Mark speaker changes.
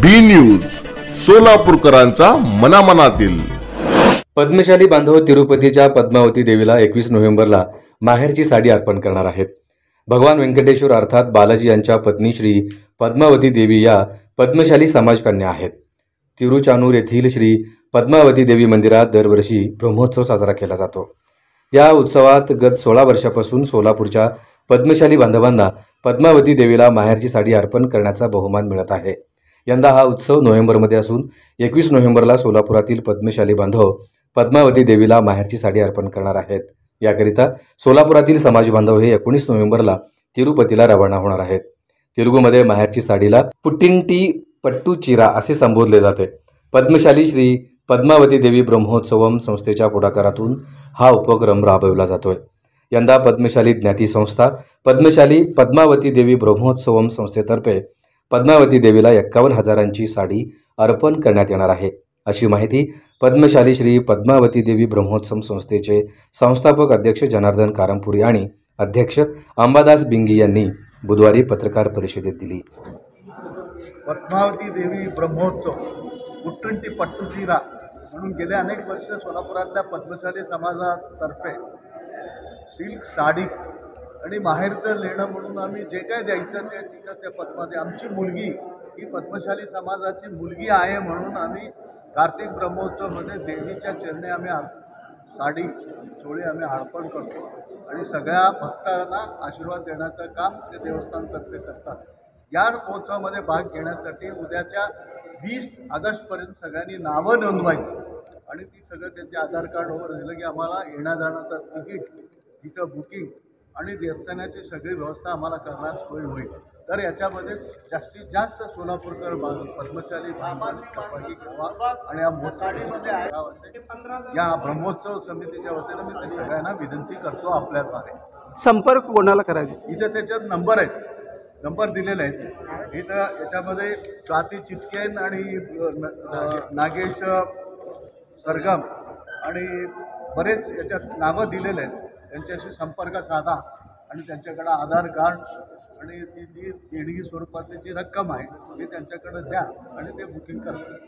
Speaker 1: बी news सोलापूरकरांचा मनामनातील।
Speaker 2: Padmashali बांधव तिरुपतीच्या पद्मावती देवीला 21 नोव्हेंबरला माहेरची साडी अर्पण करणार आहेत। भगवान व्यंकटेश्वर अर्थात बालाजी यांच्या पत्नी श्री पद्मावती देवी या पद्मशाली समाजकन्या आहेत। तिरुचानूर येथील श्री पद्मावती देवी मंदिरात दरवर्षी ब्रह्मोत्सव साजरा केला जातो। या उत्सवात गत 16 वर्षापासून सोलापूरच्या पद्मशाली बांधवांना पद्मावती देवीला माहेरची साडी अर्पण करण्याचा बहुमान मिळत आहे। यंदा हा उत्सव नोव्हेंबरमध्ये असून 21 नोव्हेंबरला सोलापुरातील पद्मशाली बांधव पद्मावती देवीला माहेरची साडी अर्पण करणार आहेत। याकरिता सोलापुरातील समाज बांधव हे 19 नोव्हेंबरला तिरुपतीला रवाना होणार आहेत। तेलुगूमध्ये माहेरची साडीला पुट्टिंटी पट्टूचिरा असे संबोधले जाते। पद्मशाली श्री पद्मावती देवी ब्रह्मोत्सवम संस्थेच्या पुढाकारातून हा उपक्रम राबविला जातोय। यंदा पद्मशाली ज्ञाती संस्था पद्मशाली पद्मावती देवी ब्रह्मोत्सवम संस्थेतर्फे पद्मावती देवीला 51,000ची साडी अर्पण करण्यात येणार आहे, अशी माहिती पद्मशाली श्री पद्मावती देवी ब्रह्मोत्सव संस्थेचे संस्थापक अध्यक्ष जनार्दन कारंपुरी आणि अध्यक्ष अंबादास बिंगी यांनी बुधवारी पत्रकार परिषदेत दिली।
Speaker 3: पद्मावती देवी ब्रह्मोत्सव पुट्टंटी पट्टूचिरा म्हणून गेले अनेक वर्ष सोलापुरातल्या पद्मशाली समाजातर्फे सिल्क साडी आणि माहेरचं लेणं म्हणून आम्ही जे काय द्यायचं ते तिच्या त्या पद्मावती आमची मुलगी ही पद्मशाली समाजाची मुलगी आहे म्हणून आम्ही कार्तिक ब्रह्मोत्सवमध्ये देवीच्या चरणी आम्ही साडी चोळी आम्ही अर्पण करतो आणि सगळ्या भक्तांना आशीर्वाद देण्याचं काम ते देवस्थानतर्फे करतात। या महोत्सवामध्ये भाग घेण्यासाठी उद्याच्या 20 ऑगस्टपर्यंत सगळ्यांनी नावं नोंदवायची आणि ती सगळं त्यांचे आधार कार्डवर दिलं की आम्हाला येण्या जाण्याचं तिकीट, तिथं बुकिंग आणि देवस्थानाची सगळी व्यवस्था आम्हाला करण्यास सोय होईल। तर याच्यामध्ये जास्तीत जास्त सोलापूरकर पद्मशाली सहभागी व्हावा आणि या महोत्सवामध्ये या ब्रह्मोत्सव समितीच्या वतीनं मी ते सगळ्यांना विनंती करतो आपल्याद्वारे।
Speaker 4: संपर्क कोणाला करायचा?
Speaker 3: इथं त्याच्यात नंबर आहेत, नंबर दिलेले आहेत। इथं याच्यामध्ये स्वाती चिटकेन आणि नागेश सरगम आणि बरेच याच्यात नावं दिलेले आहेत। त्यांच्याशी संपर्क साधा आणि त्यांच्याकडे आधार कार्ड आणि ती जी देणगी स्वरूपातली जी रक्कम आहे ती त्यांच्याकडे द्या आणि ते बुकिंग करतात।